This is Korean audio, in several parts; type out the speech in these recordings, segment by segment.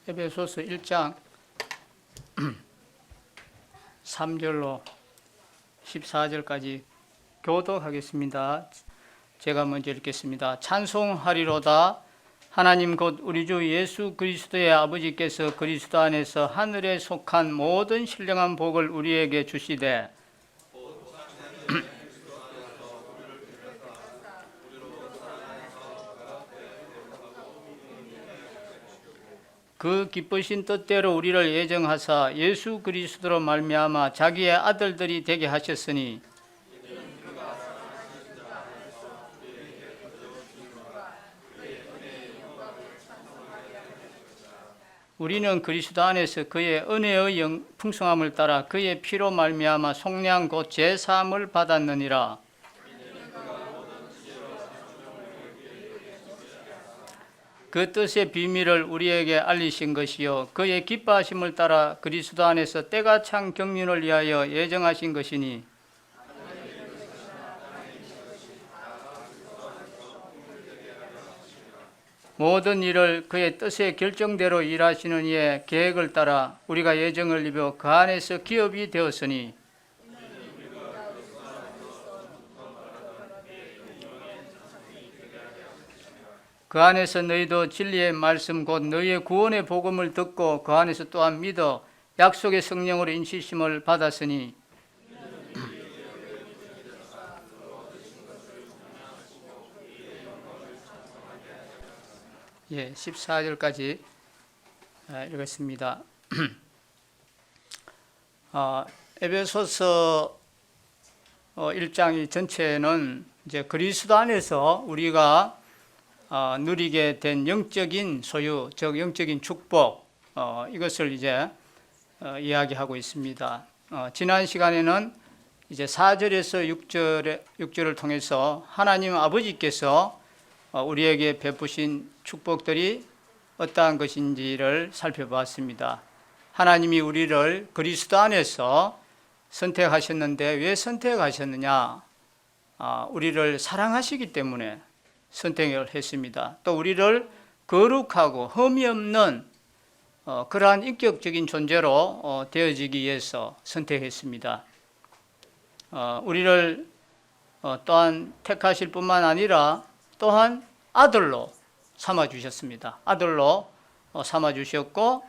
에베소서 1장 3절로 14절까지 교독하겠습니다. 제가 먼저 읽겠습니다. 찬송하리로다. 하나님 곧 우리 주 예수 그리스도의 아버지께서 그리스도 안에서 하늘에 속한 모든 신령한 복을 우리에게 주시되 그 기쁘신 뜻대로 우리를 예정하사 예수 그리스도로 말미암아 자기의 아들들이 되게 하셨으니 우리는 그리스도 안에서 그의 은혜의 풍성함을 따라 그의 피로 말미암아 속량 곧 제사함을 받았느니라. 그 뜻의 비밀을 우리에게 알리신 것이요 그의 기뻐하심을 따라 그리스도 안에서 때가 찬 경륜을 위하여 예정하신 것이니 모든 일을 그의 뜻의 결정대로 일하시는 이의 계획을 따라 우리가 예정을 입어 그 안에서 기업이 되었으니 그 안에서 너희도 진리의 말씀 곧 너희의 구원의 복음을 듣고 그 안에서 또한 믿어 약속의 성령으로 인치심을 받았으니 예, 14절까지 읽었습니다. 에베소서 1장 전체는 이제 그리스도 안에서 우리가 누리게 된 영적인 소유, 즉 영적인 축복, 이것을 이제 이야기하고 있습니다. 지난 시간에는 이제 4절에서 6절을 통해서 하나님 아버지께서 우리에게 베푸신 축복들이 어떠한 것인지를 살펴봤습니다. 하나님이 우리를 그리스도 안에서 선택하셨는데 왜 선택하셨느냐? 우리를 사랑하시기 때문에 선택을 했습니다. 또 우리를 거룩하고 흠이 없는 그러한 인격적인 존재로 되어지기 위해서 선택했습니다. 우리를 또한 택하실 뿐만 아니라 또한 아들로 삼아주셨습니다. 아들로 삼아주셨고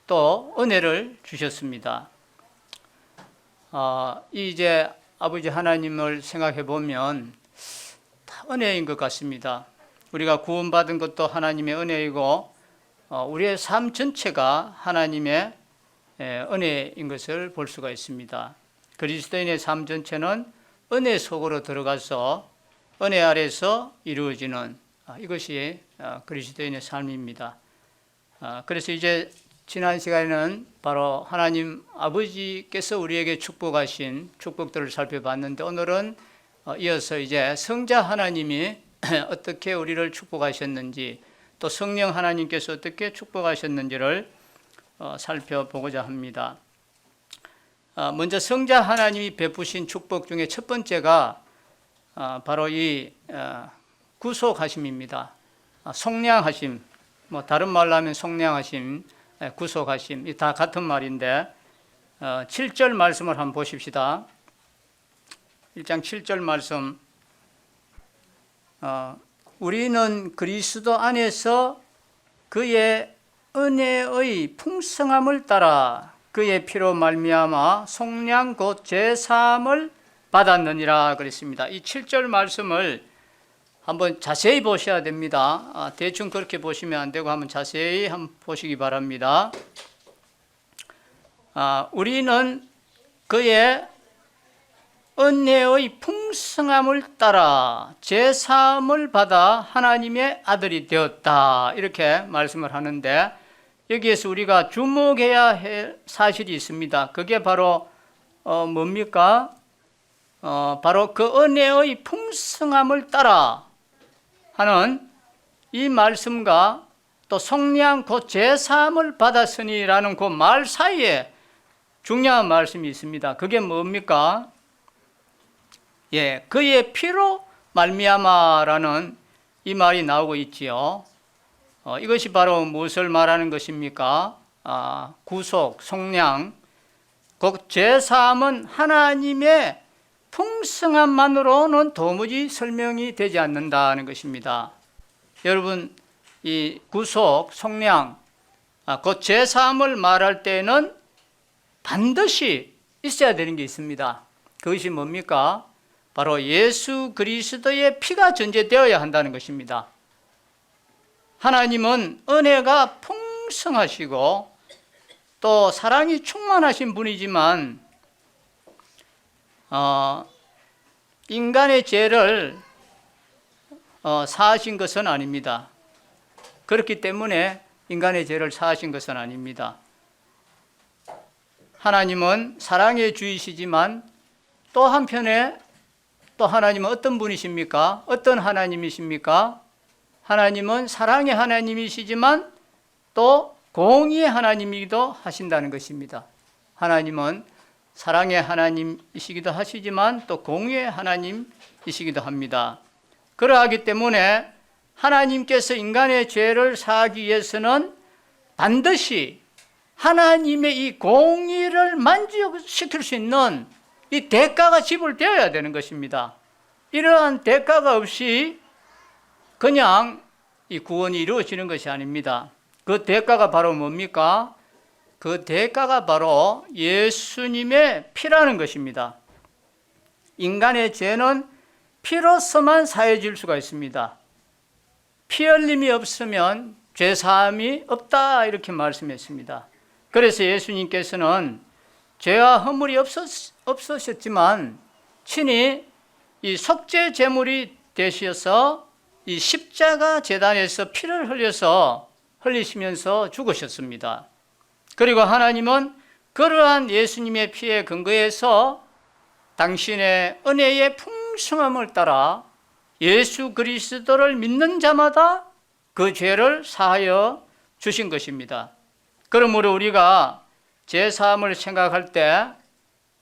또 은혜를 주셨습니다. 이제 아버지 하나님을 생각해 보면 다 은혜인 것 같습니다. 우리가 구원받은 것도 하나님의 은혜이고 우리의 삶 전체가 하나님의 은혜인 것을 볼 수가 있습니다. 그리스도인의 삶 전체는 은혜 속으로 들어가서 은혜 아래서 이루어지는 이것이 그리스도인의 삶입니다. 그래서 이제 지난 시간에는 바로 하나님 아버지께서 우리에게 축복하신 축복들을 살펴봤는데 오늘은 이어서 이제 성자 하나님이 어떻게 우리를 축복하셨는지 또 성령 하나님께서 어떻게 축복하셨는지를 살펴보고자 합니다. 먼저 성자 하나님이 베푸신 축복 중에 첫 번째가 바로 이 구속하심입니다. 속량하심, 다른 말로 하면 속량하심, 구속하심, 이 다 같은 말인데 7절 말씀을 한번 보십시다. 1장 7절 말씀. 우리는 그리스도 안에서 그의 은혜의 풍성함을 따라 그의 피로 말미암아 속량 곧 제사함을 받았느니라 그랬습니다. 이 7절 말씀을 한번 자세히 보셔야 됩니다. 대충 그렇게 보시면 안 되고 한번 자세히 한번 보시기 바랍니다. 우리는 그의 은혜의 풍성함을 따라 제사함을 받아 하나님의 아들이 되었다. 이렇게 말씀을 하는데 여기에서 우리가 주목해야 할 사실이 있습니다. 그게 바로 뭡니까? 바로 그 은혜의 풍성함을 따라 하는 이 말씀과 또 속량 곧 제사함을 받았으니라는 그 말 사이에 중요한 말씀이 있습니다. 그게 뭡니까? 예, 그의 피로 말미암아라는 이 말이 나오고 있지요. 이것이 바로 무엇을 말하는 것입니까? 구속, 속량, 곧 죄사함은 하나님의 풍성함만으로는 도무지 설명이 되지 않는다는 것입니다. 여러분, 이 구속, 속량, 곧 죄사함을 말할 때는 반드시 있어야 되는 게 있습니다. 그것이 뭡니까? 바로 예수 그리스도의 피가 전제되어야 한다는 것입니다. 하나님은 은혜가 풍성하시고 또 사랑이 충만하신 분이지만 인간의 죄를 사하신 것은 아닙니다. 그렇기 때문에 인간의 죄를 사하신 것은 아닙니다. 하나님은 사랑의 주이시지만 또 한편에 또 하나님은 어떤 분이십니까? 어떤 하나님이십니까? 하나님은 사랑의 하나님이시지만 또 공의의 하나님이기도 하신다는 것입니다. 하나님은 사랑의 하나님이시기도 하시지만 또 공의의 하나님이시기도 합니다. 그러하기 때문에 하나님께서 인간의 죄를 사하기 위해서는 반드시 하나님의 이 공의를 만족시킬 수 있는 이 대가가 지불되어야 되는 것입니다. 이러한 대가가 없이 그냥 이 구원이 이루어지는 것이 아닙니다. 그 대가가 바로 뭡니까? 그 대가가 바로 예수님의 피라는 것입니다. 인간의 죄는 피로서만 사해질 수가 있습니다. 피 흘림이 없으면 죄사함이 없다 이렇게 말씀했습니다. 그래서 예수님께서는 죄와 허물이 없으셨지만 친히 이 속죄 제물이 되셔서 이 십자가 제단에서 피를 흘리시면서 죽으셨습니다. 그리고 하나님은 그러한 예수님의 피에 근거해서 당신의 은혜의 풍성함을 따라 예수 그리스도를 믿는 자마다 그 죄를 사하여 주신 것입니다. 그러므로 우리가 죄사함을 생각할 때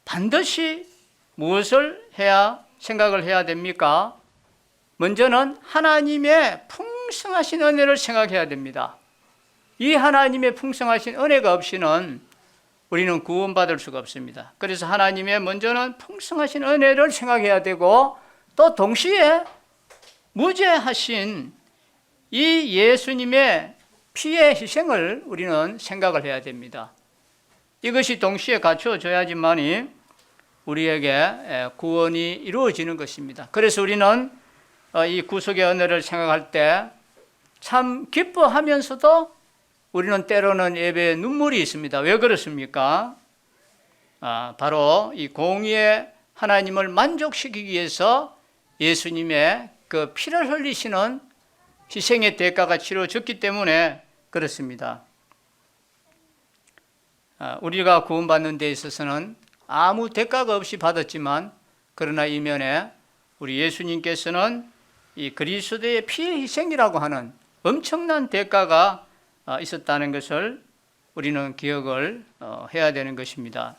반드시 무엇을 생각을 해야 됩니까? 먼저는 하나님의 풍성하신 은혜를 생각해야 됩니다. 이 하나님의 풍성하신 은혜가 없이는 우리는 구원받을 수가 없습니다. 그래서 하나님의 먼저는 풍성하신 은혜를 생각해야 되고 또 동시에 무죄하신 이 예수님의 피의 희생을 우리는 생각을 해야 됩니다. 이것이 동시에 갖춰져야지만이 우리에게 구원이 이루어지는 것입니다. 그래서 우리는 이 구속의 은혜를 생각할 때 참 기뻐하면서도 우리는 때로는 예배에 눈물이 있습니다. 왜 그렇습니까? 바로 이 공의의 하나님을 만족시키기 위해서 예수님의 그 피를 흘리시는 희생의 대가가 치러졌기 때문에 그렇습니다. 우리가 구원받는 데 있어서는 아무 대가가 없이 받았지만 그러나 이면에 우리 예수님께서는 이 그리스도의 피의 희생이라고 하는 엄청난 대가가 있었다는 것을 우리는 기억을 해야 되는 것입니다.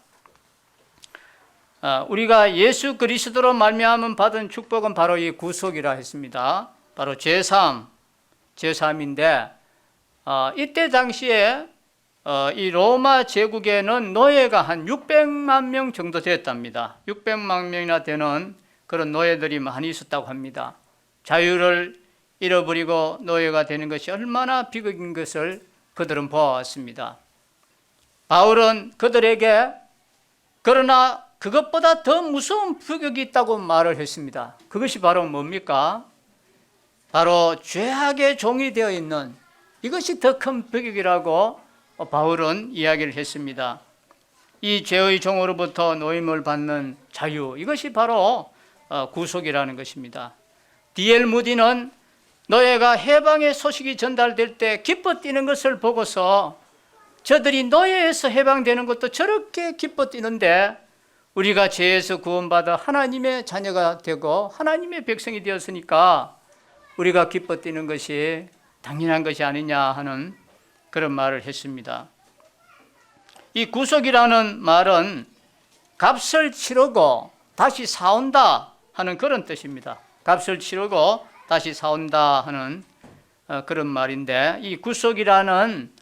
우리가 예수 그리스도로 말미암아 받은 축복은 바로 이 구속이라 했습니다. 바로 제사함인데 이때 당시에 이 로마 제국에는 노예가 한 600만 명 정도 됐답니다. 600만 명이나 되는 그런 노예들이 많이 있었다고 합니다. 자유를 잃어버리고 노예가 되는 것이 얼마나 비극인 것을 그들은 보아왔습니다. 바울은 그들에게 그러나 그것보다 더 무서운 비극이 있다고 말을 했습니다. 그것이 바로 뭡니까? 바로 죄악의 종이 되어 있는 이것이 더 큰 비극이라고 바울은 이야기를 했습니다. 이 죄의 종으로부터 노임을 받는 자유, 이것이 바로 구속이라는 것입니다. D.L. 무디는 노예가 해방의 소식이 전달될 때 기뻐 뛰는 것을 보고서 저들이 노예에서 해방되는 것도 저렇게 기뻐 뛰는데 우리가 죄에서 구원받아 하나님의 자녀가 되고 하나님의 백성이 되었으니까 우리가 기뻐 뛰는 것이 당연한 것이 아니냐 하는 그런 말을 했습니다. 이 구속이라는 말은 값을 치르고 다시 사온다 하는 그런 뜻입니다. 값을 치르고 다시 사온다 하는 그런 말인데, 이 구속이라는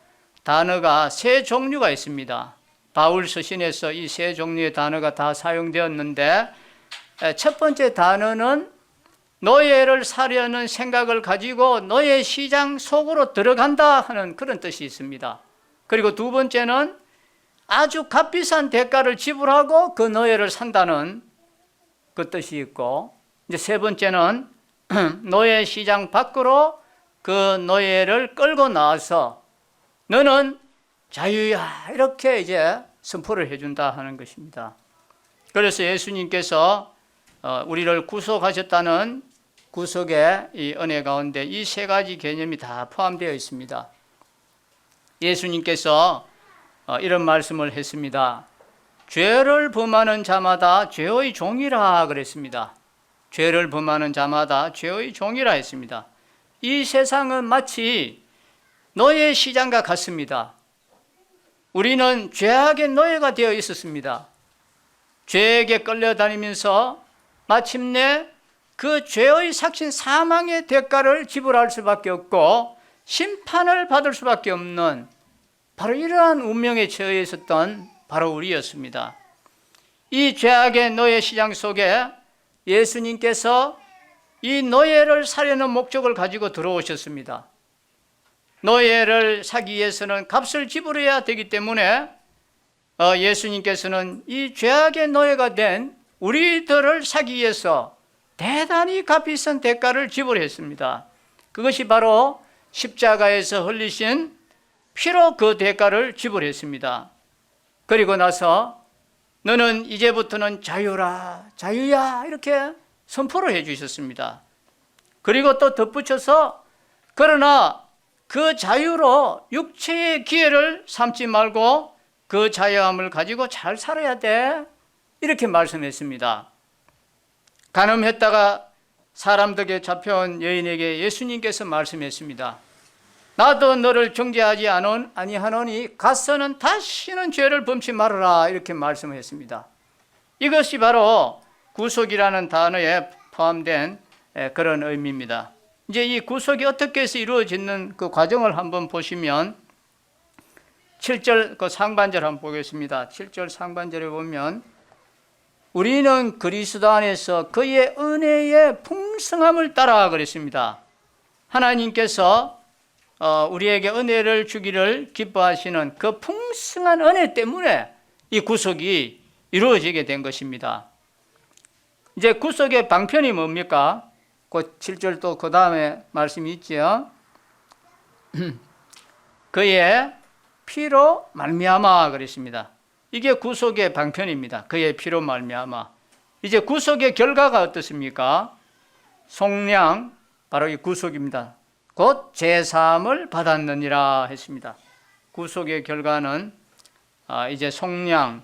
단어가 세 종류가 있습니다. 바울 서신에서 이 세 종류의 단어가 다 사용되었는데, 첫 번째 단어는 노예를 사려는 생각을 가지고 노예 시장 속으로 들어간다 하는 그런 뜻이 있습니다. 그리고 두 번째는 아주 값비싼 대가를 지불하고 그 노예를 산다는 그 뜻이 있고, 이제 세 번째는 노예 시장 밖으로 그 노예를 끌고 나와서 너는 자유야 이렇게 이제 선포를 해준다 하는 것입니다. 그래서 예수님께서 우리를 구속하셨다는 구속의 이 은혜 가운데 이 세 가지 개념이 다 포함되어 있습니다. 예수님께서 이런 말씀을 했습니다. 죄를 범하는 자마다 죄의 종이라 그랬습니다. 죄를 범하는 자마다 죄의 종이라 했습니다. 이 세상은 마치 노예 시장과 같습니다. 우리는 죄악의 노예가 되어 있었습니다. 죄에게 끌려다니면서 마침내 그 죄의 삭신 사망의 대가를 지불할 수밖에 없고 심판을 받을 수밖에 없는 바로 이러한 운명에 처해 있었던 바로 우리였습니다. 이 죄악의 노예 시장 속에 예수님께서 이 노예를 사려는 목적을 가지고 들어오셨습니다. 노예를 사기 위해서는 값을 지불해야 되기 때문에 예수님께서는 이 죄악의 노예가 된 우리들을 사기 위해서 대단히 값비싼 대가를 지불했습니다. 그것이 바로 십자가에서 흘리신 피로 그 대가를 지불했습니다. 그리고 나서 너는 이제부터는 자유라, 자유야 이렇게 선포를 해 주셨습니다. 그리고 또 덧붙여서 그러나 그 자유로 육체의 기회를 삼지 말고 그 자유함을 가지고 잘 살아야 돼 이렇게 말씀했습니다. 간음했다가 사람들에게 잡혀온 여인에게 예수님께서 말씀했습니다. 나도 너를 정죄하지 아니하노니 가서는 다시는 죄를 범치 말아라 이렇게 말씀했습니다. 이것이 바로 구속이라는 단어에 포함된 그런 의미입니다. 이제 이 구속이 어떻게 해서 이루어지는 그 과정을 한번 보시면 7절 그 상반절 한번 보겠습니다. 7절 상반절에 보면 우리는 그리스도 안에서 그의 은혜의 풍성함을 따라 그랬습니다. 하나님께서 우리에게 은혜를 주기를 기뻐하시는 그 풍성한 은혜 때문에 이 구속이 이루어지게 된 것입니다. 이제 구속의 방편이 뭡니까? 그 7절 또 그 다음에 말씀이 있죠. 그의 피로 말미암아 그랬습니다. 이게 구속의 방편입니다. 그의 피로 말미암아. 이제 구속의 결과가 어떻습니까? 속량, 바로 이 구속입니다. 곧 제사함을 받았느니라 했습니다. 구속의 결과는 이제 속량,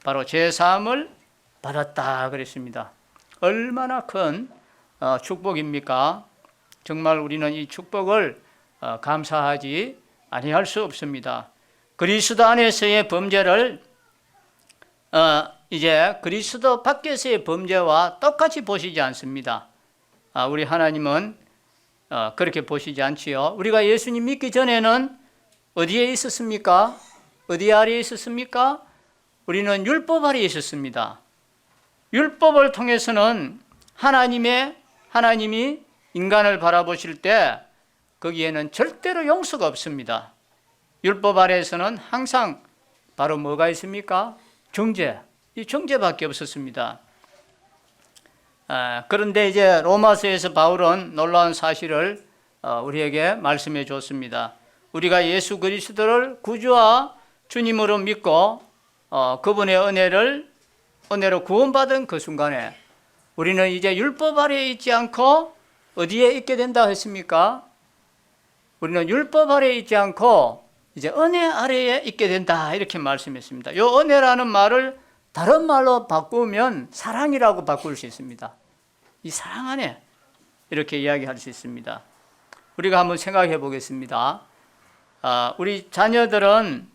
바로 제사함을 받았다 그랬습니다. 얼마나 큰 축복입니까? 정말 우리는 이 축복을 감사하지 아니할 수 없습니다. 그리스도 안에서의 범죄를 이제 그리스도 밖에서의 범죄와 똑같이 보시지 않습니다. 우리 하나님은 그렇게 보시지 않지요. 우리가 예수님 믿기 전에는 어디에 있었습니까? 어디 아래에 있었습니까? 우리는 율법 아래에 있었습니다. 율법을 통해서는 하나님이 인간을 바라보실 때 거기에는 절대로 용서가 없습니다. 율법 아래에서는 항상 바로 뭐가 있습니까? 정죄. 이 정죄밖에 없었습니다. 그런데 이제 로마서에서 바울은 놀라운 사실을 우리에게 말씀해 줬습니다. 우리가 예수 그리스도를 구주와 주님으로 믿고 그분의 은혜로 구원받은 그 순간에 우리는 이제 율법 아래에 있지 않고 어디에 있게 된다 했습니까? 우리는 율법 아래에 있지 않고 이제 은혜 아래에 있게 된다 이렇게 말씀했습니다. 이 은혜라는 말을 다른 말로 바꾸면 사랑이라고 바꿀 수 있습니다. 이 사랑 안에 이렇게 이야기할 수 있습니다. 우리가 한번 생각해 보겠습니다. 우리 자녀들은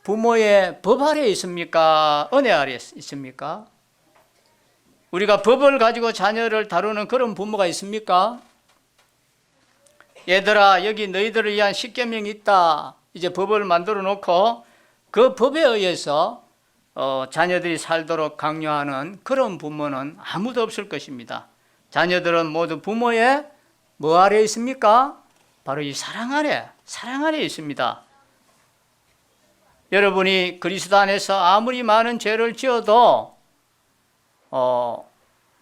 부모의 법 아래에 있습니까? 은혜 아래에 있습니까? 우리가 법을 가지고 자녀를 다루는 그런 부모가 있습니까? 얘들아, 여기 너희들을 위한 십계명이 있다. 이제 법을 만들어 놓고 그 법에 의해서 자녀들이 살도록 강요하는 그런 부모는 아무도 없을 것입니다. 자녀들은 모두 부모의 뭐 아래 있습니까? 바로 이 사랑 아래 있습니다. 여러분이 그리스도 안에서 아무리 많은 죄를 지어도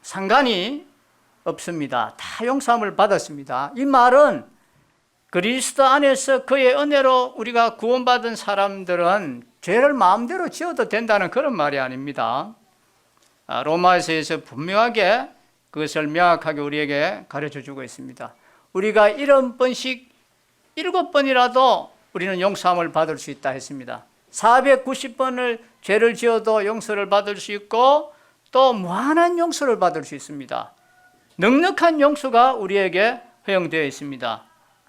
상관이 없습니다. 다 용서함을 받았습니다. 이 말은 그리스도 안에서 그의 은혜로 우리가 구원받은 사람들은 죄를 마음대로 지어도 된다는 그런 말이 아닙니다. 로마서에서 분명하게 그것을 명확하게 우리에게 가르쳐주고 있습니다. 우리가 70번씩 7번이라도 우리는 용서함을 받을 수 있다 했습니다. 490번을 죄를 지어도 용서를 받을 수 있고 또 무한한 용서를 받을 수 있습니다. 넉넉한 용서가 우리에게 허용되어 있습니다.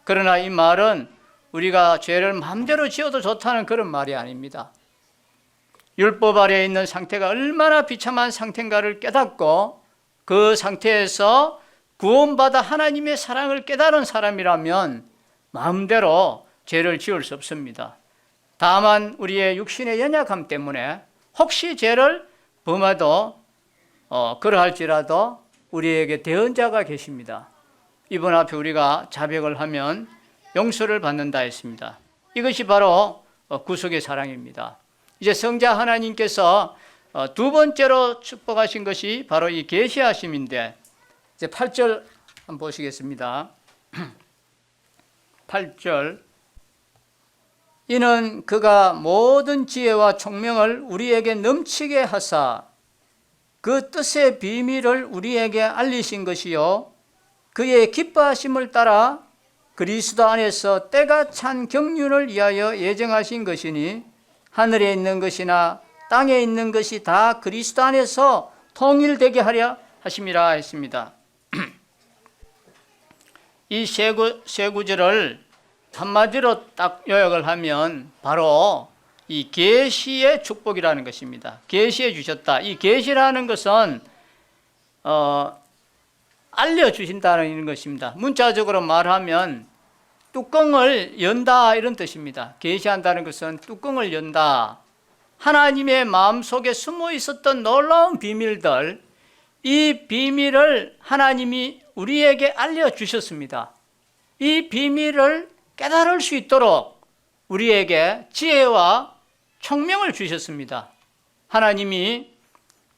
그러나 이 말은 우리가 죄를 마음대로 지어도 좋다는 그런 말이 아닙니다. 율법 아래에 있는 상태가 얼마나 비참한 상태인가를 깨닫고 그 상태에서 구원받아 하나님의 사랑을 깨달은 사람이라면 마음대로 죄를 지을 수 없습니다. 다만 우리의 육신의 연약함 때문에 혹시 죄를 범해도 그러할지라도 우리에게 대언자가 계십니다. 이분 앞에 우리가 자백을 하면 용서를 받는다 했습니다. 이것이 바로 구속의 사랑입니다. 이제 성자 하나님께서 두 번째로 축복하신 것이 바로 이 계시하심인데, 이제 8절 한번 보시겠습니다. 8절, 이는 그가 모든 지혜와 총명을 우리에게 넘치게 하사 그 뜻의 비밀을 우리에게 알리신 것이요 그의 기뻐하심을 따라 그리스도 안에서 때가 찬 경륜을 위하여 예정하신 것이니 하늘에 있는 것이나 땅에 있는 것이 다 그리스도 안에서 통일되게 하려 하심이라 했습니다. 이 세 구절을 한마디로 딱 요약을 하면 바로 이 계시의 축복이라는 것입니다. 계시해 주셨다. 이 계시라는 것은 알려주신다는 것입니다. 문자적으로 말하면 뚜껑을 연다 이런 뜻입니다. 계시한다는 것은 뚜껑을 연다. 하나님의 마음속에 숨어 있었던 놀라운 비밀들, 이 비밀을 하나님이 우리에게 알려주셨습니다. 이 비밀을 깨달을 수 있도록 우리에게 지혜와 총명을 주셨습니다. 하나님이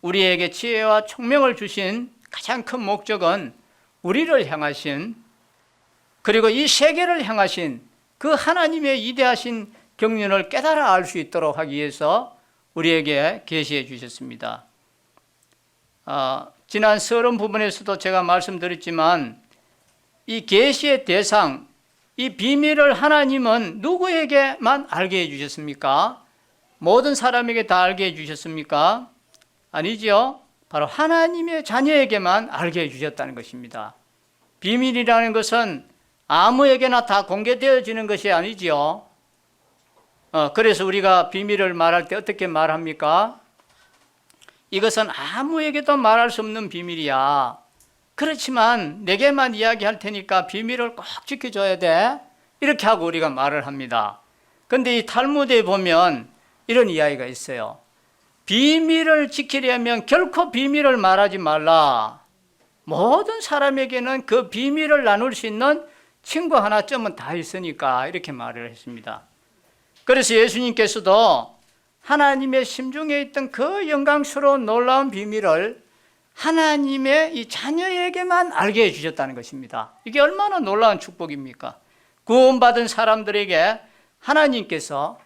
우리에게 지혜와 총명을 주신 가장 큰 목적은 우리를 향하신, 그리고 이 세계를 향하신 그 하나님의 위대하신 경륜을 깨달아 알 수 있도록 하기 위해서 우리에게 계시해 주셨습니다. 지난 서론 부분에서도 제가 말씀드렸지만 이 계시의 대상, 이 비밀을 하나님은 누구에게만 알게 해주셨습니까? 모든 사람에게 다 알게 해주셨습니까? 아니죠. 바로 하나님의 자녀에게만 알게 해주셨다는 것입니다. 비밀이라는 것은 아무에게나 다 공개되어지는 것이 아니죠. 그래서 우리가 비밀을 말할 때 어떻게 말합니까? 이것은 아무에게도 말할 수 없는 비밀이야. 그렇지만 내게만 이야기할 테니까 비밀을 꼭 지켜줘야 돼. 이렇게 하고 우리가 말을 합니다. 그런데 이 탈무드에 보면 이런 이야기가 있어요. 비밀을 지키려면 결코 비밀을 말하지 말라. 모든 사람에게는 그 비밀을 나눌 수 있는 친구 하나쯤은 다 있으니까 이렇게 말을 했습니다. 그래서 예수님께서도 하나님의 심중에 있던 그 영광스러운 놀라운 비밀을 하나님의 이 자녀에게만 알게 해주셨다는 것입니다. 이게 얼마나 놀라운 축복입니까? 구원받은 사람들에게 하나님께서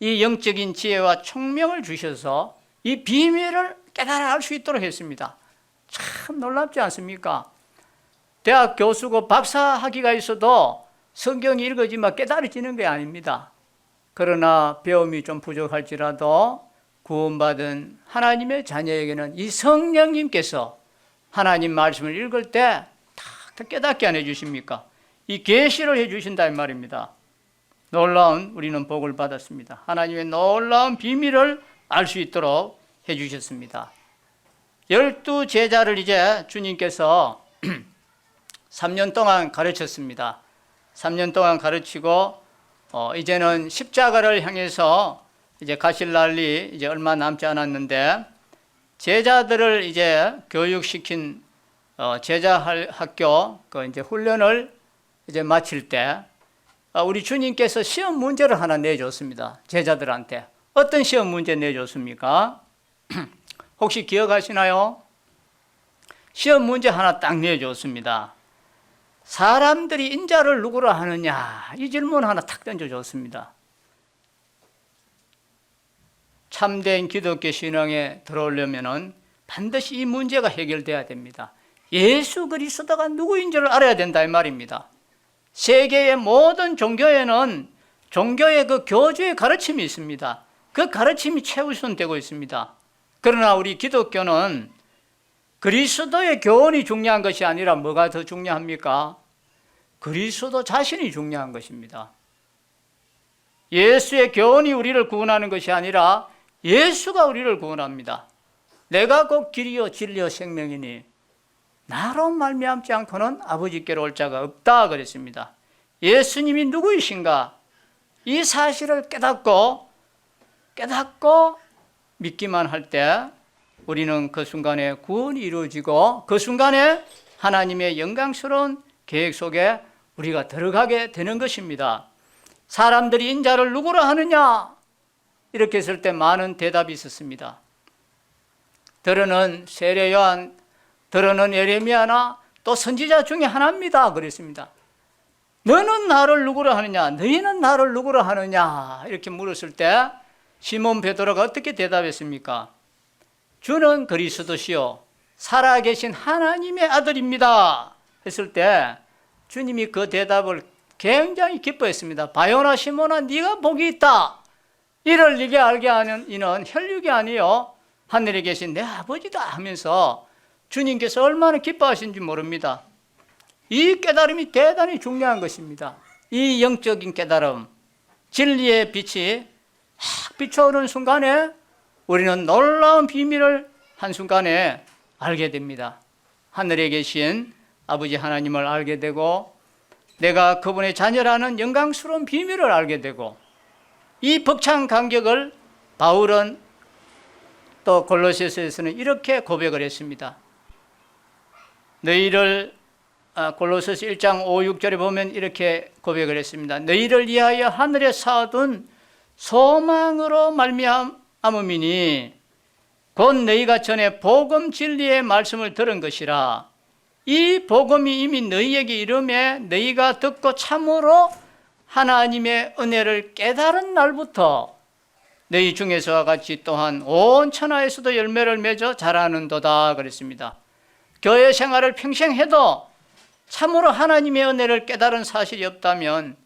이 영적인 지혜와 총명을 주셔서 이 비밀을 깨달아 알 수 있도록 했습니다. 참 놀랍지 않습니까? 대학 교수고 박사 학위가 있어도 성경이 읽어지면 깨달아지는 게 아닙니다. 그러나 배움이 좀 부족할지라도 구원받은 하나님의 자녀에게는 이 성령님께서 하나님 말씀을 읽을 때 탁 깨닫게 안 해주십니까? 이 계시를 해주신다 이 말입니다. 놀라운 우리는 복을 받았습니다. 하나님의 놀라운 비밀을 알 수 있도록 해주셨습니다. 12 제자를 이제 주님께서 3년 동안 가르쳤습니다. 3년 동안 가르치고 이제는 십자가를 향해서 이제 가실 날이 이제 얼마 남지 않았는데, 제자들을 이제 교육시킨 제자 학교 그 이제 훈련을 이제 마칠 때 우리 주님께서 시험 문제를 하나 내줬습니다. 제자들한테. 어떤 시험 문제 내줬습니까? 혹시 기억하시나요? 시험 문제 하나 딱 내줬습니다. 사람들이 인자를 누구라 하느냐, 이 질문 하나 탁 던져줬습니다. 참된 기독교 신앙에 들어오려면 반드시 이 문제가 해결돼야 됩니다. 예수 그리스도가 누구인지를 알아야 된다 이 말입니다. 세계의 모든 종교에는 종교의 그 교주의 가르침이 있습니다. 그 가르침이 최우선되고 있습니다. 그러나 우리 기독교는 그리스도의 교훈이 중요한 것이 아니라 뭐가 더 중요합니까? 그리스도 자신이 중요한 것입니다. 예수의 교훈이 우리를 구원하는 것이 아니라 예수가 우리를 구원합니다. 내가 곧 길이요 진리요 생명이니 나로 말미암지 않고는 아버지께로 올 자가 없다 그랬습니다. 예수님이 누구이신가? 이 사실을 깨닫고 믿기만 할 때 우리는 그 순간에 구원이 이루어지고 그 순간에 하나님의 영광스러운 계획 속에 우리가 들어가게 되는 것입니다. 사람들이 인자를 누구라 하느냐? 이렇게 했을 때 많은 대답이 있었습니다. 들어는 세례 요한, 들어는 예레미야나 또 선지자 중에 하나입니다 그랬습니다. 너는 나를 누구라 하느냐? 너희는 나를 누구라 하느냐? 이렇게 물었을 때 시몬 베드로가 어떻게 대답했습니까? 주는 그리스도시요 살아계신 하나님의 아들입니다 했을 때 주님이 그 대답을 굉장히 기뻐했습니다. 바요나 시몬아, 네가 복이 있다. 이를 네게 알게 하는 이는 혈육이 아니요 하늘에 계신 내 아버지다 하면서 주님께서 얼마나 기뻐하신지 모릅니다. 이 깨달음이 대단히 중요한 것입니다. 이 영적인 깨달음, 진리의 빛이 확 비춰오는 순간에 우리는 놀라운 비밀을 한순간에 알게 됩니다. 하늘에 계신 아버지 하나님을 알게 되고 내가 그분의 자녀라는 영광스러운 비밀을 알게 되고, 이 벅찬 감격을 바울은 또 골로새서에서는 이렇게 고백을 했습니다. 너희를 골로새서 1장 5, 6절에 보면 이렇게 고백을 했습니다. 너희를 위하여 하늘에 쌓아둔 소망으로 말미암음이니 곧 너희가 전에 복음 진리의 말씀을 들은 것이라. 이 복음이 이미 너희에게 이름에 너희가 듣고 참으로 하나님의 은혜를 깨달은 날부터 너희 중에서와 같이 또한 온 천하에서도 열매를 맺어 자라는도다 그랬습니다. 교회 생활을 평생 해도 참으로 하나님의 은혜를 깨달은 사실이 없다면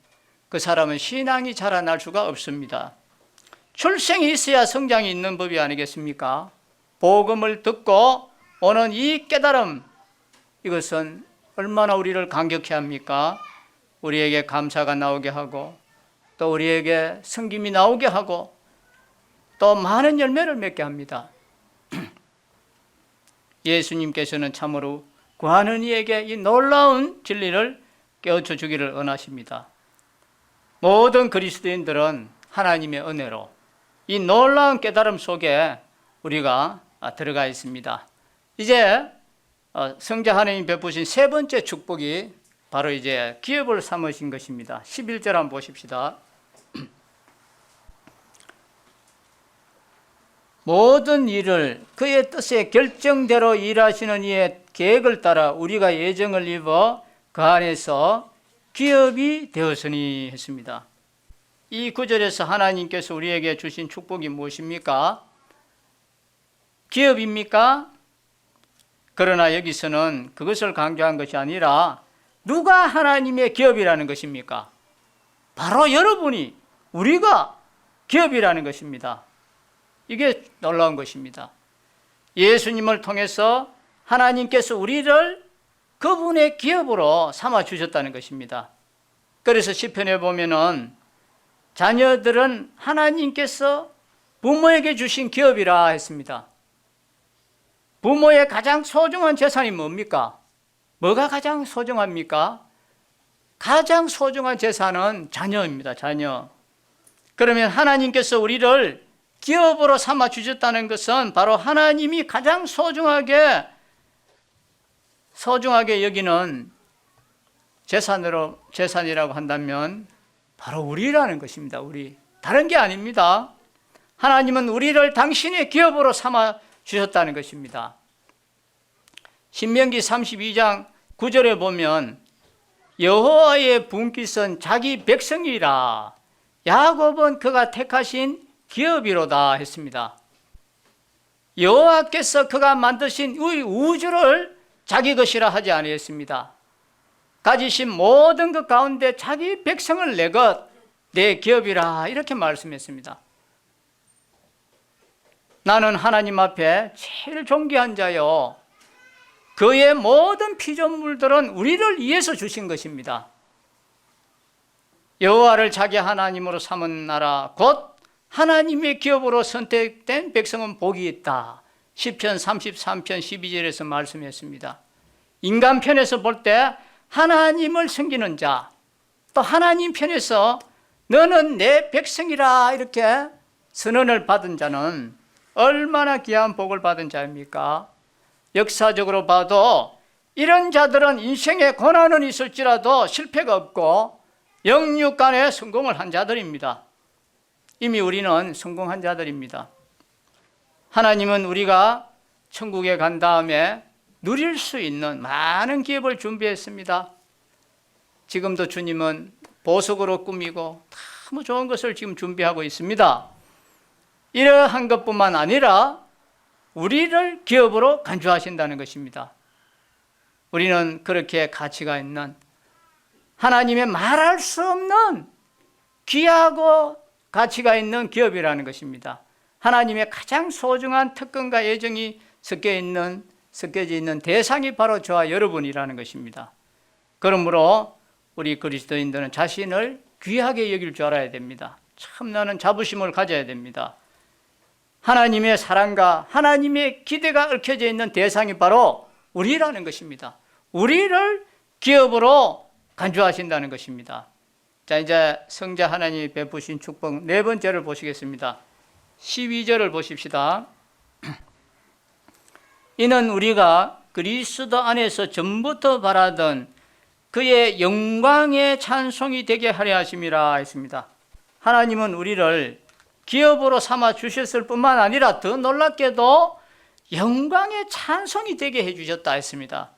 그 사람은 신앙이 자라날 수가 없습니다. 출생이 있어야 성장이 있는 법이 아니겠습니까? 복음을 듣고 오는 이 깨달음, 이것은 얼마나 우리를 감격해 합니까? 우리에게 감사가 나오게 하고 또 우리에게 섬김이 나오게 하고 또 많은 열매를 맺게 합니다. 예수님께서는 참으로 구하는 이에게 이 놀라운 진리를 깨우쳐 주기를 원하십니다. 모든 그리스도인들은 하나님의 은혜로 이 놀라운 깨달음 속에 우리가 들어가 있습니다. 이제 성자 하나님 베푸신 세 번째 축복이 바로 이제 기업을 삼으신 것입니다. 11절 한번 보십시다. 모든 일을 그의 뜻의 결정대로 일하시는 이의 계획을 따라 우리가 예정을 입어 그 안에서 기업이 되었으니 했습니다. 이 구절에서 하나님께서 우리에게 주신 축복이 무엇입니까? 기업입니까? 그러나 여기서는 그것을 강조한 것이 아니라 누가 하나님의 기업이라는 것입니까? 바로 여러분이, 우리가 기업이라는 것입니다. 이게 놀라운 것입니다. 예수님을 통해서 하나님께서 우리를 그분의 기업으로 삼아 주셨다는 것입니다. 그래서 시편에 보면은 자녀들은 하나님께서 부모에게 주신 기업이라 했습니다. 부모의 가장 소중한 재산이 뭡니까? 뭐가 가장 소중합니까? 가장 소중한 재산은 자녀입니다. 자녀. 그러면 하나님께서 우리를 기업으로 삼아 주셨다는 것은 바로 하나님이 가장 소중하게 여기는 재산이라고 한다면 바로 우리라는 것입니다. 우리. 다른 게 아닙니다. 하나님은 우리를 당신의 기업으로 삼아 주셨다는 것입니다. 신명기 32장 9절에 보면 여호와의 분깃은 자기 백성이라 야곱은 그가 택하신 기업이로다 했습니다. 여호와께서 그가 만드신 이 우주를 자기 것이라 하지 아니했습니다. 가지신 모든 것 가운데 자기 백성을 내 것, 내 기업이라 이렇게 말씀했습니다. 나는 하나님 앞에 제일 존귀한 자요, 그의 모든 피조물들은 우리를 위해서 주신 것입니다. 여호와를 자기 하나님으로 삼은 나라 곧 하나님의 기업으로 선택된 백성은 복이 있다. 시편 33편 12절에서 말씀했습니다. 인간 편에서 볼 때 하나님을 섬기는 자, 또 하나님 편에서 너는 내 백성이라 이렇게 선언을 받은 자는 얼마나 귀한 복을 받은 자입니까? 역사적으로 봐도 이런 자들은 인생에 고난은 있을지라도 실패가 없고 영육간에 성공을 한 자들입니다. 이미 우리는 성공한 자들입니다. 하나님은 우리가 천국에 간 다음에 누릴 수 있는 많은 기업을 준비했습니다. 지금도 주님은 보석으로 꾸미고 너무 좋은 것을 지금 준비하고 있습니다. 이러한 것뿐만 아니라 우리를 기업으로 간주하신다는 것입니다. 우리는 그렇게 가치가 있는 하나님의 말할 수 없는 귀하고 가치가 있는 기업이라는 것입니다. 하나님의 가장 소중한 특권과 애정이 섞여져 있는 대상이 바로 저와 여러분이라는 것입니다. 그러므로 우리 그리스도인들은 자신을 귀하게 여길 줄 알아야 됩니다. 참나는 자부심을 가져야 됩니다. 하나님의 사랑과 하나님의 기대가 얽혀져 있는 대상이 바로 우리라는 것입니다. 우리를 기업으로 간주하신다는 것입니다. 자, 이제 성자 하나님이 베푸신 축복 네 번째를 보시겠습니다. 12절을 보십시다. 이는 우리가 그리스도 안에서 전부터 바라던 그의 영광의 찬송이 되게 하려 하심이라 했습니다. 하나님은 우리를 기업으로 삼아 주셨을 뿐만 아니라 더 놀랍게도 영광의 찬송이 되게 해주셨다 했습니다.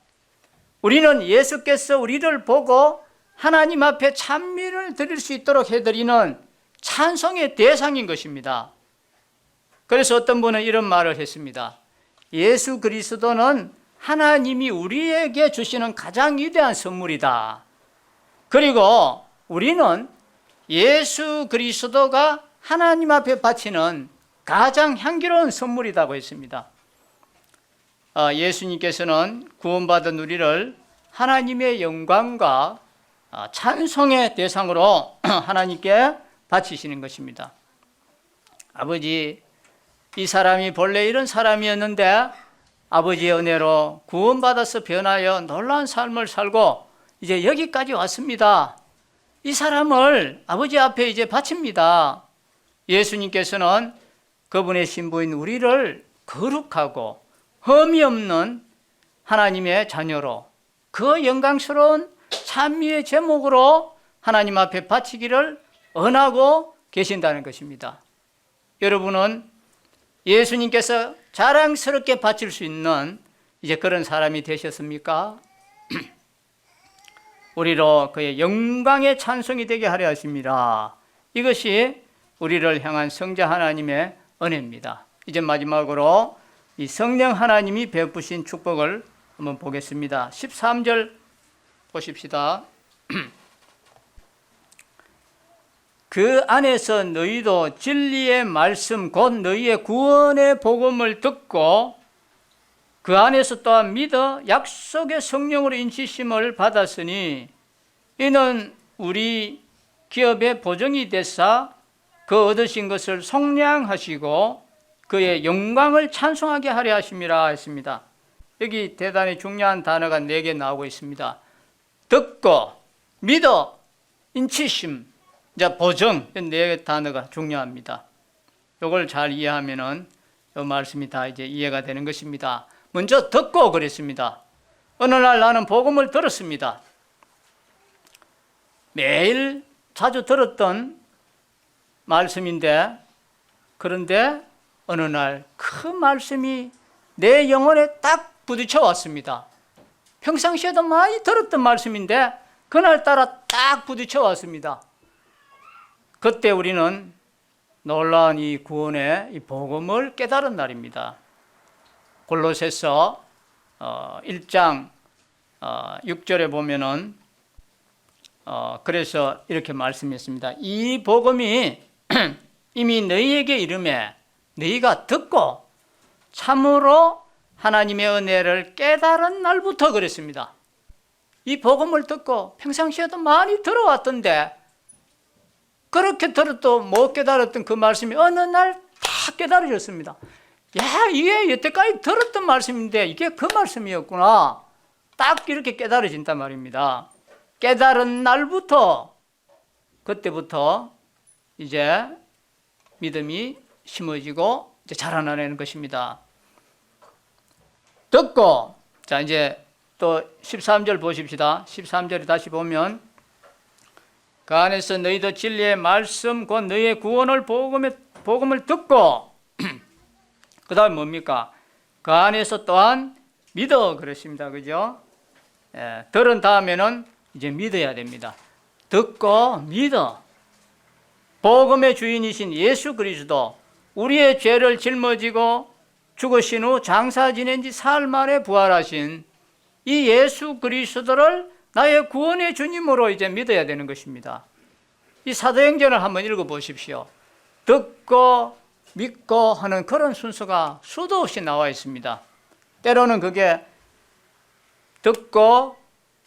우리는 예수께서 우리를 보고 하나님 앞에 찬미를 드릴 수 있도록 해드리는 찬송의 대상인 것입니다. 그래서 어떤 분은 이런 말을 했습니다. 예수 그리스도는 하나님이 우리에게 주시는 가장 위대한 선물이다. 그리고 우리는 예수 그리스도가 하나님 앞에 바치는 가장 향기로운 선물이라고 했습니다. 예수님께서는 구원받은 우리를 하나님의 영광과 찬송의 대상으로 하나님께 바치시는 것입니다. 아버지, 이 사람이 본래 이런 사람이었는데 아버지의 은혜로 구원받아서 변하여 놀라운 삶을 살고 이제 여기까지 왔습니다. 이 사람을 아버지 앞에 이제 바칩니다. 예수님께서는 그분의 신부인 우리를 거룩하고 흠이 없는 하나님의 자녀로 그 영광스러운 찬미의 제목으로 하나님 앞에 바치기를 원하고 계신다는 것입니다. 여러분은 예수님께서 자랑스럽게 바칠 수 있는 이제 그런 사람이 되셨습니까? 우리로 그의 영광의 찬송이 되게 하려 하십니다. 이것이 우리를 향한 성자 하나님의 은혜입니다. 이제 마지막으로 이 성령 하나님이 베푸신 축복을 한번 보겠습니다. 13절 보십시다. 그 안에서 너희도 진리의 말씀 곧 너희의 구원의 복음을 듣고 그 안에서 또한 믿어 약속의 성령으로 인치심을 받았으니 이는 우리 기업의 보증이 되사 그 얻으신 것을 속량하시고 그의 영광을 찬송하게 하려 하심이라 했습니다. 여기 대단히 중요한 단어가 4개 나오고 있습니다. 듣고, 믿어, 인치심, 이제 보정, 이 네 단어가 중요합니다. 이걸 잘 이해하면은 이 말씀이 다 이제 이해가 되는 것입니다. 먼저 듣고 그랬습니다. 어느 날 나는 복음을 들었습니다. 매일 자주 들었던 말씀인데, 그런데 어느 날 그 말씀이 내 영혼에 딱 부딪혀 왔습니다. 평상시에도 많이 들었던 말씀인데 그날따라 딱 부딪혀 왔습니다. 그때 우리는 놀라운 이 구원의 이 복음을 깨달은 날입니다. 골로새서 1장 6절에 보면은 그래서 이렇게 말씀했습니다. 이 복음이 이미 너희에게 이르매 너희가 듣고 참으로 하나님의 은혜를 깨달은 날부터 그랬습니다. 이 복음을 듣고 평상시에도 많이 들어왔던데 그렇게 들어도 못 깨달았던 그 말씀이 어느 날 다 깨달아졌습니다. 야, 이게 여태까지 들었던 말씀인데 이게 그 말씀이었구나. 딱 이렇게 깨달아진단 말입니다. 깨달은 날부터, 그때부터 이제 믿음이 심어지고 이제 자라나는 것입니다. 듣고, 자, 이제 또 13절 보십시다. 13절에 다시 보면, 그 안에서 너희도 진리의 말씀, 곧 너희의 구원을 복음을 듣고, 그 다음 뭡니까? 그 안에서 또한 믿어. 그렇습니다. 그죠? 예, 들은 다음에는 이제 믿어야 됩니다. 듣고 믿어. 복음의 주인이신 예수 그리스도, 우리의 죄를 짊어지고 죽으신 후 장사 지낸 지 사흘 만에 부활하신 이 예수 그리스도를 나의 구원의 주님으로 이제 믿어야 되는 것입니다. 이 사도행전을 한번 읽어보십시오. 듣고 믿고 하는 그런 순서가 수도 없이 나와 있습니다. 때로는 그게 듣고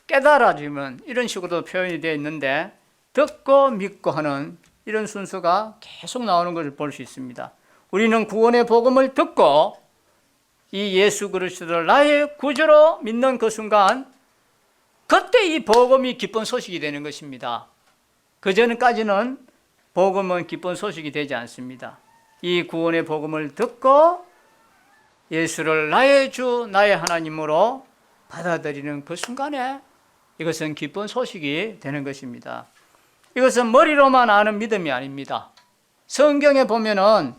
깨달아지면 이런 식으로 표현이 되어 있는데, 듣고 믿고 하는 이런 순서가 계속 나오는 것을 볼 수 있습니다. 우리는 구원의 복음을 듣고 이 예수 그리스도를 나의 구주로 믿는 그 순간, 그때 이 복음이 기쁜 소식이 되는 것입니다. 그전까지는 복음은 기쁜 소식이 되지 않습니다. 이 구원의 복음을 듣고 예수를 나의 주, 나의 하나님으로 받아들이는 그 순간에 이것은 기쁜 소식이 되는 것입니다. 이것은 머리로만 아는 믿음이 아닙니다. 성경에 보면은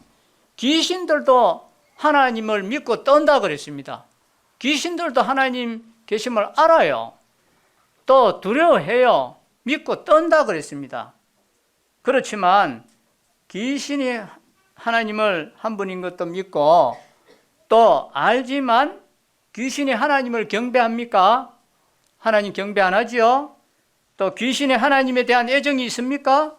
귀신들도 하나님을 믿고 떤다 그랬습니다. 귀신들도 하나님 계심을 알아요. 또 두려워해요. 믿고 떤다 그랬습니다. 그렇지만 귀신이 하나님을 한 분인 것도 믿고 또 알지만 귀신이 하나님을 경배합니까? 하나님 경배 안 하지요? 또 귀신이 하나님에 대한 애정이 있습니까?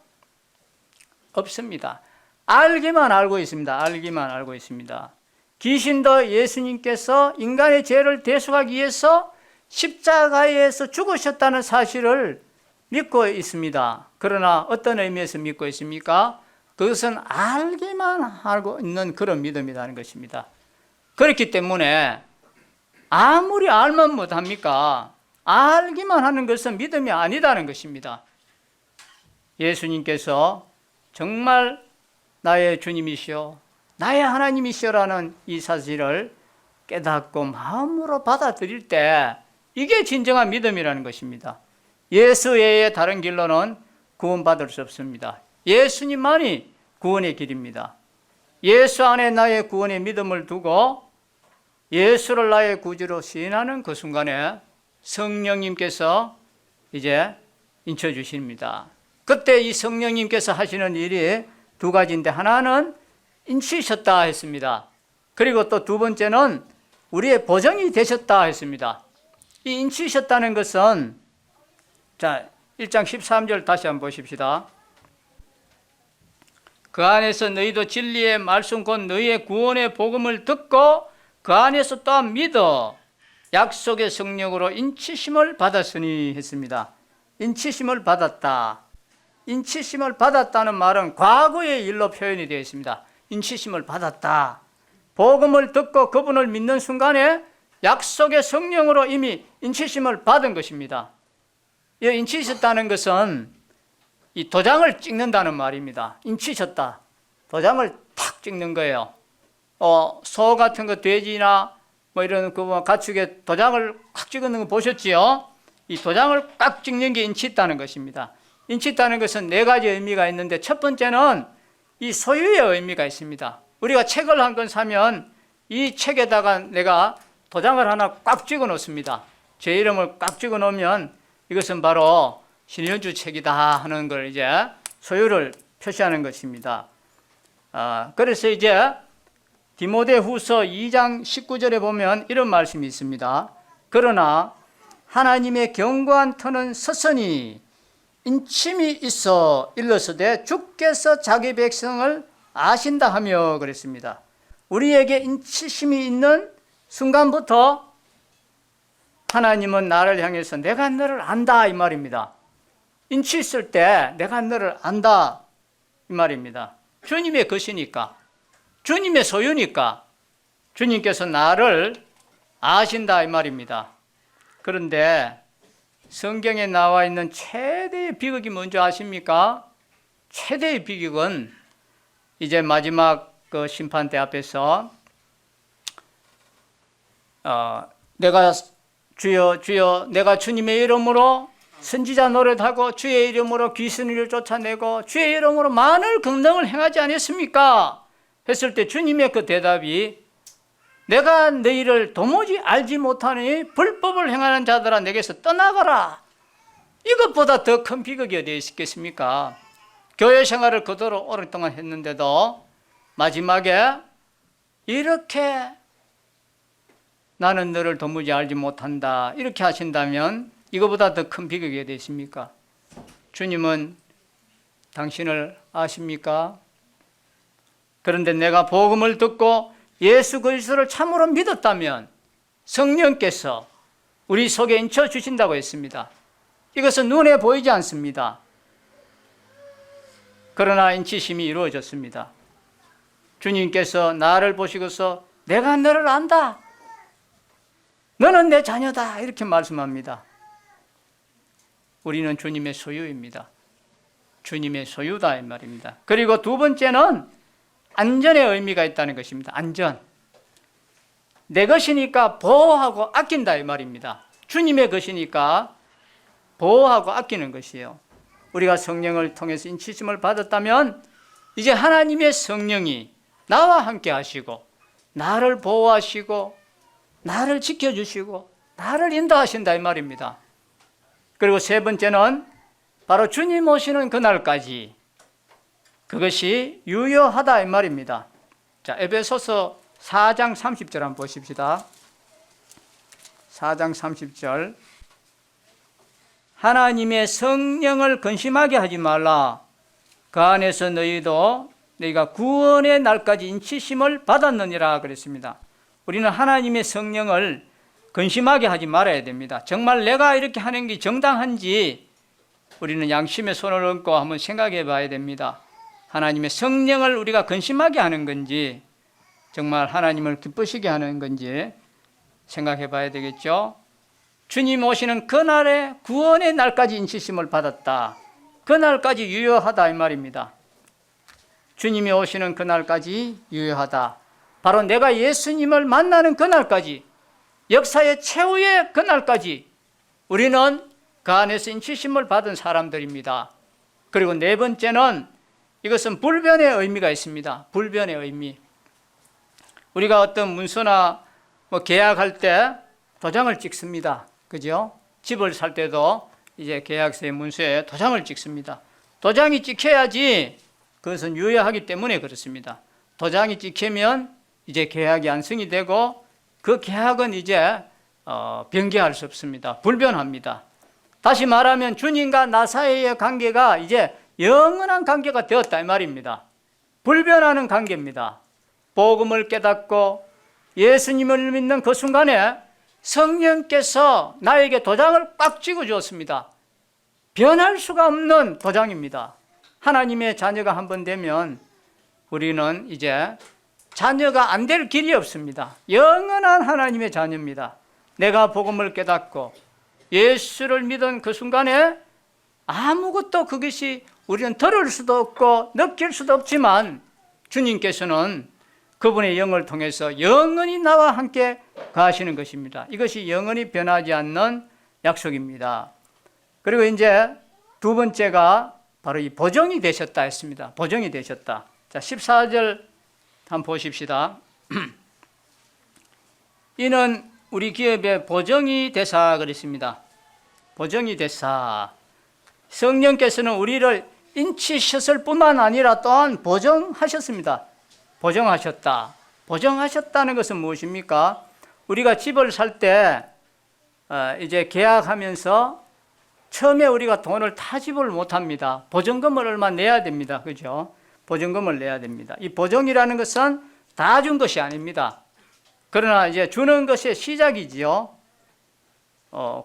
없습니다. 알기만 알고 있습니다. 알기만 알고 있습니다. 귀신도 예수님께서 인간의 죄를 대속하기 위해서 십자가에서 죽으셨다는 사실을 믿고 있습니다. 그러나 어떤 의미에서 믿고 있습니까? 그것은 알기만 알고 있는 그런 믿음이라는 것입니다. 그렇기 때문에 아무리 알면 못합니까? 알기만 하는 것은 믿음이 아니다는 것입니다. 예수님께서 정말 나의 주님이시오, 나의 하나님이시오라는 이 사실을 깨닫고 마음으로 받아들일 때 이게 진정한 믿음이라는 것입니다. 예수 외에 다른 길로는 구원받을 수 없습니다. 예수님만이 구원의 길입니다. 예수 안에 나의 구원의 믿음을 두고 예수를 나의 구주로 시인하는 그 순간에 성령님께서 이제 인쳐주십니다. 그때 이 성령님께서 하시는 일이 두 가지인데, 하나는 인치셨다 했습니다. 그리고 또 두 번째는 우리의 보정이 되셨다 했습니다. 이 인치셨다는 것은, 자, 1장 13절 다시 한번 보십시다. 그 안에서 너희도 진리의 말씀 곧 너희의 구원의 복음을 듣고 그 안에서 또한 믿어 약속의 성령으로 인치심을 받았으니 했습니다. 인치심을 받았다. 인치심을 받았다는 말은 과거의 일로 표현이 되어 있습니다. 인치심을 받았다. 복음을 듣고 그분을 믿는 순간에 약속의 성령으로 이미 인치심을 받은 것입니다. 이 인치셨다는 것은 이 도장을 찍는다는 말입니다. 인치셨다. 도장을 탁 찍는 거예요. 소 같은 거, 돼지나 뭐 이런 그 가축에 도장을 꽉 찍는 거 보셨지요? 이 도장을 꽉 찍는 게 인치있다는 것입니다. 인치있다는 것은 네 가지 의미가 있는데, 첫 번째는 이 소유의 의미가 있습니다. 우리가 책을 한 권 사면 이 책에다가 내가 도장을 하나 꽉 찍어 놓습니다. 제 이름을 꽉 찍어 놓으면 이것은 바로 신현주 책이다 하는 걸 이제 소유를 표시하는 것입니다. 그래서 이제 디모데후서 2장 19절에 보면 이런 말씀이 있습니다. 그러나 하나님의 견고한 터는 서서히 인침이 있어 일러서되 주께서 자기 백성을 아신다 하며 그랬습니다. 우리에게 인치심이 있는 순간부터 하나님은 나를 향해서 내가 너를 안다 이 말입니다. 인치 있을 때 내가 너를 안다 이 말입니다. 주님의 것이니까, 주님의 소유니까 주님께서 나를 아신다 이 말입니다. 그런데 성경에 나와 있는 최대의 비극이 뭔지 아십니까? 최대의 비극은 이제 마지막 그 심판대 앞에서 내가 주여 주여 내가 주님의 이름으로 선지자 노릇하고 주의 이름으로 귀신을 쫓아내고 주의 이름으로 많은 긍정을 행하지 않았습니까? 했을 때 주님의 그 대답이 내가 너희를 도무지 알지 못하니 불법을 행하는 자들아 내게서 떠나가라. 이것보다 더 큰 비극이 어디에 있겠습니까? 교회 생활을 그대로 오랫동안 했는데도 마지막에 이렇게 나는 너를 도무지 알지 못한다 이렇게 하신다면 이거보다 더 큰 비극이 어디 있습니까? 주님은 당신을 아십니까? 그런데 내가 복음을 듣고 예수 그리스도를 참으로 믿었다면 성령께서 우리 속에 인쳐 주신다고 했습니다. 이것은 눈에 보이지 않습니다. 그러나 인치심이 이루어졌습니다. 주님께서 나를 보시고서 내가 너를 안다. 너는 내 자녀다. 이렇게 말씀합니다. 우리는 주님의 소유입니다. 주님의 소유다 이 말입니다. 그리고 두 번째는 안전의 의미가 있다는 것입니다. 안전. 내 것이니까 보호하고 아낀다 이 말입니다. 주님의 것이니까 보호하고 아끼는 것이에요. 우리가 성령을 통해서 인치심을 받았다면 이제 하나님의 성령이 나와 함께 하시고 나를 보호하시고 나를 지켜주시고 나를 인도하신다 이 말입니다. 그리고 세 번째는 바로 주님 오시는 그날까지 그것이 유효하다 이 말입니다. 자, 에베소서 4장 30절 한번 보십시다. 4장 30절 하나님의 성령을 근심하게 하지 말라. 그 안에서 너희가 구원의 날까지 인치심을 받았느니라 그랬습니다. 우리는 하나님의 성령을 근심하게 하지 말아야 됩니다. 정말 내가 이렇게 하는 게 정당한지 우리는 양심의 손을 얹고 한번 생각해 봐야 됩니다. 하나님의 성령을 우리가 근심하게 하는 건지 정말 하나님을 기쁘시게 하는 건지 생각해 봐야 되겠죠. 주님 오시는 그날에 구원의 날까지 인치심을 받았다. 그날까지 유효하다 이 말입니다. 주님이 오시는 그날까지 유효하다. 바로 내가 예수님을 만나는 그날까지, 역사의 최후의 그날까지 우리는 그 안에서 인치심을 받은 사람들입니다. 그리고 네 번째는 이것은 불변의 의미가 있습니다. 불변의 의미. 우리가 어떤 문서나 계약할 때 도장을 찍습니다. 그죠? 집을 살 때도 이제 계약서의 문서에 도장을 찍습니다. 도장이 찍혀야지 그것은 유효하기 때문에 그렇습니다. 도장이 찍히면 이제 계약이 완성이 되고 그 계약은 이제 변경할 수 없습니다. 불변합니다. 다시 말하면 주님과 나 사이의 관계가 이제 영원한 관계가 되었다 이 말입니다. 불변하는 관계입니다. 복음을 깨닫고 예수님을 믿는 그 순간에 성령께서 나에게 도장을 꽉 찍어 주었습니다. 변할 수가 없는 도장입니다. 하나님의 자녀가 한 번 되면 우리는 이제 자녀가 안 될 길이 없습니다. 영원한 하나님의 자녀입니다. 내가 복음을 깨닫고 예수를 믿은 그 순간에 아무것도 그것이 우리는 들을 수도 없고 느낄 수도 없지만 주님께서는 그분의 영을 통해서 영원히 나와 함께 가시는 것입니다. 이것이 영원히 변하지 않는 약속입니다. 그리고 이제 두 번째가 바로 이 보정이 되셨다 했습니다. 보정이 되셨다. 자, 14절 한번 보십시다. 이는 우리 기업의 보정이 되사 그랬습니다. 보정이 되사. 성령께서는 우리를 인치셨을 뿐만 아니라 또한 보정하셨습니다. 보정하셨다. 보정하셨다는 것은 무엇입니까? 우리가 집을 살 때 이제 계약하면서 처음에 우리가 돈을 타집을 못합니다. 보증금을 얼마 내야 됩니다. 그죠? 보증금을 내야 됩니다. 이 보증이라는 것은 다 준 것이 아닙니다. 그러나 이제 주는 것의 시작이지요.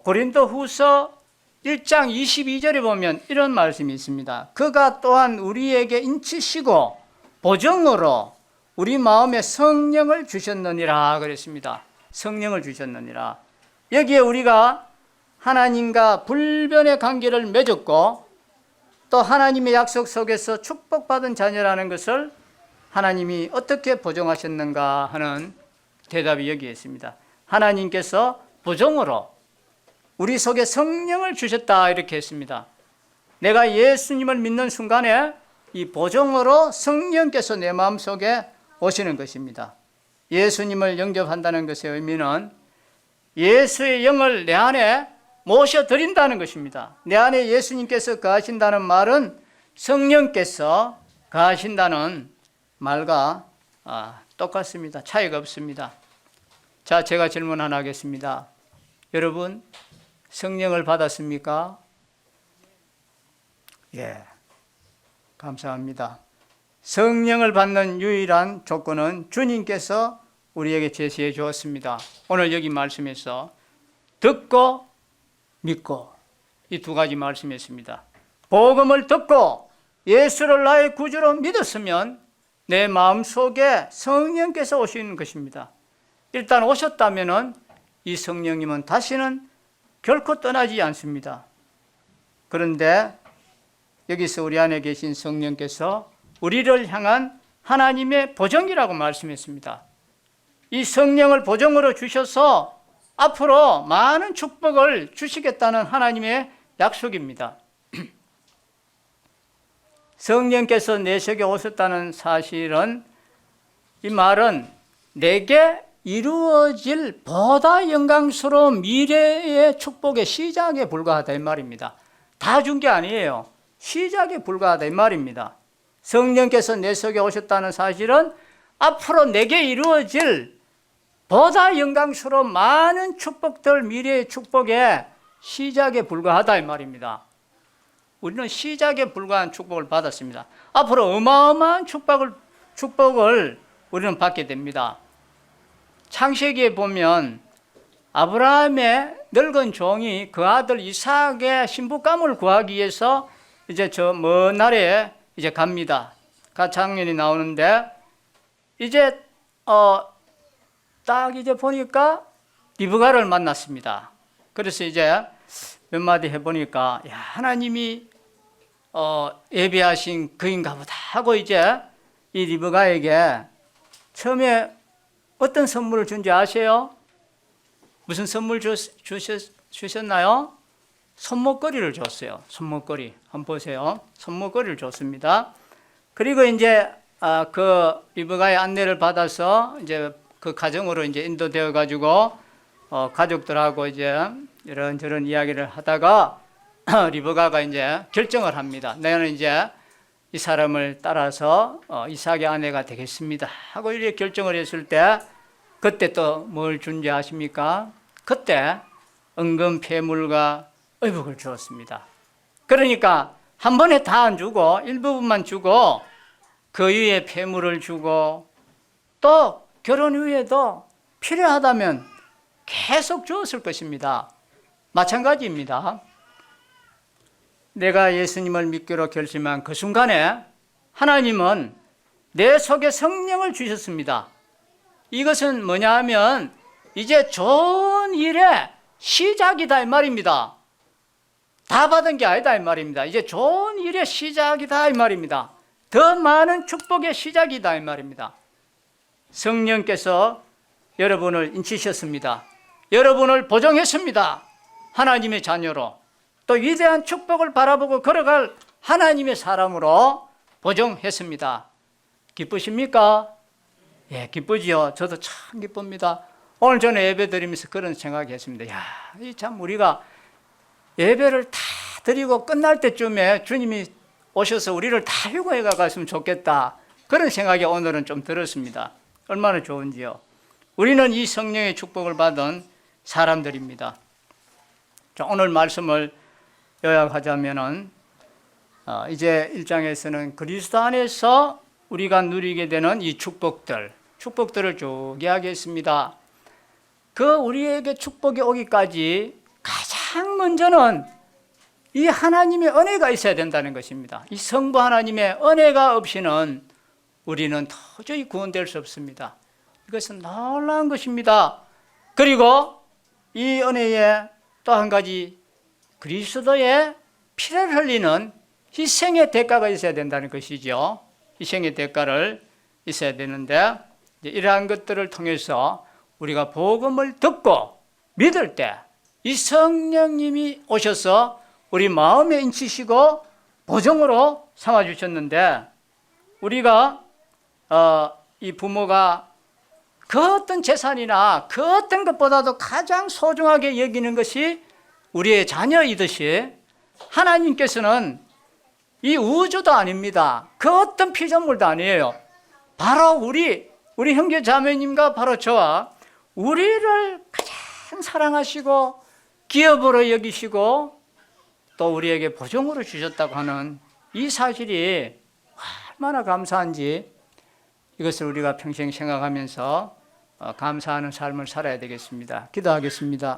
고린도 후서 1장 22절에 보면 이런 말씀이 있습니다. 그가 또한 우리에게 인치시고 보증으로 우리 마음에 성령을 주셨느니라 그랬습니다. 성령을 주셨느니라. 여기에 우리가 하나님과 불변의 관계를 맺었고 또 하나님의 약속 속에서 축복받은 자녀라는 것을 하나님이 어떻게 보정하셨는가 하는 대답이 여기에 있습니다. 하나님께서 보정으로 우리 속에 성령을 주셨다 이렇게 했습니다. 내가 예수님을 믿는 순간에 이 보정으로 성령께서 내 마음속에 오시는 것입니다. 예수님을 영접한다는 것의 의미는 예수의 영을 내 안에 모셔드린다는 것입니다. 내 안에 예수님께서 거하신다는 말은 성령께서 거하신다는 말과 똑같습니다. 차이가 없습니다. 자, 제가 질문 하나 하겠습니다. 여러분, 성령을 받았습니까? 예, 감사합니다. 성령을 받는 유일한 조건은 주님께서 우리에게 제시해 주었습니다. 오늘 여기 말씀에서 듣고 믿고 이 두 가지 말씀이었습니다. 복음을 듣고 예수를 나의 구주로 믿었으면 내 마음속에 성령께서 오시는 것입니다. 일단 오셨다면 이 성령님은 다시는 결코 떠나지 않습니다. 그런데 여기서 우리 안에 계신 성령께서 우리를 향한 하나님의 보정이라고 말씀했습니다. 이 성령을 보정으로 주셔서 앞으로 많은 축복을 주시겠다는 하나님의 약속입니다. 성령께서 내 속에 오셨다는 사실은 이 말은 내게 이루어질 보다 영광스러운 미래의 축복의 시작에 불과하다 이 말입니다. 다 준 게 아니에요. 시작에 불과하다 이 말입니다. 성령께서 내 속에 오셨다는 사실은 앞으로 내게 이루어질 보다 영광스러운 많은 축복들, 미래의 축복의 시작에 불과하다 이 말입니다. 우리는 시작에 불과한 축복을 받았습니다. 앞으로 어마어마한 축복을 우리는 받게 됩니다. 창세기에 보면 아브라함의 늙은 종이 그 아들 이삭의 신부감을 구하기 위해서 이제 저 먼 나라에 이제 갑니다. 그 장면이 나오는데 이제 딱 이제 보니까 리브가를 만났습니다. 그래서 이제 몇 마디 해보니까 야, 하나님이 예비하신 그인가 보다 하고 이제 이 리브가에게 처음에 어떤 선물을 준지 아세요? 무슨 선물 주셨나요? 손목걸이를 줬어요. 손목걸이 한번 보세요. 손목걸이를 줬습니다. 그리고 이제 그 리브가의 안내를 받아서 이제 그 가정으로 이제 인도되어 가지고 가족들하고 이제 이런저런 이야기를 하다가 리브가가 이제 결정을 합니다. 나는 이제 이 사람을 따라서 이삭의 아내가 되겠습니다 하고 이렇게 결정을 했을 때 그때 또 뭘 준지 아십니까? 그때 은금 폐물과 의복을 주었습니다. 그러니까 한 번에 다 안 주고 일부분만 주고 그 위에 폐물을 주고 또 결혼 후에도 필요하다면 계속 주었을 것입니다. 마찬가지입니다. 내가 예수님을 믿기로 결심한 그 순간에 하나님은 내 속에 성령을 주셨습니다. 이것은 뭐냐 하면 이제 좋은 일에 시작이다 이 말입니다. 다 받은 게 아니다 이 말입니다. 이제 좋은 일의 시작이다 이 말입니다. 더 많은 축복의 시작이다 이 말입니다. 성령께서 여러분을 인치셨습니다. 여러분을 보정했습니다. 하나님의 자녀로, 또 위대한 축복을 바라보고 걸어갈 하나님의 사람으로 보정했습니다. 기쁘십니까? 예, 기쁘지요. 저도 참 기쁩니다. 오늘 저는 예배 드리면서 그런 생각했습니다. 야, 이 참 우리가 예배를 다 드리고 끝날 때쯤에 주님이 오셔서 우리를 다 휴거해 가갔으면 좋겠다. 그런 생각이 오늘은 좀 들었습니다. 얼마나 좋은지요. 우리는 이 성령의 축복을 받은 사람들입니다. 자, 오늘 말씀을 요약하자면은 이제 1장에서는 그리스도 안에서 우리가 누리게 되는 이 축복들을 쭉 이야기했습니다. 그 우리에게 축복이 오기까지 가장 먼저는 이 하나님의 은혜가 있어야 된다는 것입니다. 이 성부 하나님의 은혜가 없이는 우리는 도저히 구원될 수 없습니다. 이것은 놀라운 것입니다. 그리고 이 은혜에 또 한 가지 그리스도의 피를 흘리는 희생의 대가가 있어야 된다는 것이죠. 희생의 대가를 있어야 되는데 이러한 것들을 통해서 우리가 복음을 듣고 믿을 때 이 성령님이 오셔서 우리 마음에 인치시고 보정으로 삼아주셨는데 우리가 이 부모가 그 어떤 재산이나 그 어떤 것보다도 가장 소중하게 여기는 것이 우리의 자녀이듯이 하나님께서는 이 우주도 아닙니다. 그 어떤 피조물도 아니에요. 바로 우리 형제 자매님과 바로 저와 우리를 가장 사랑하시고 기업으로 여기시고 또 우리에게 보정으로 주셨다고 하는 이 사실이 얼마나 감사한지 이것을 우리가 평생 생각하면서 감사하는 삶을 살아야 되겠습니다. 기도하겠습니다.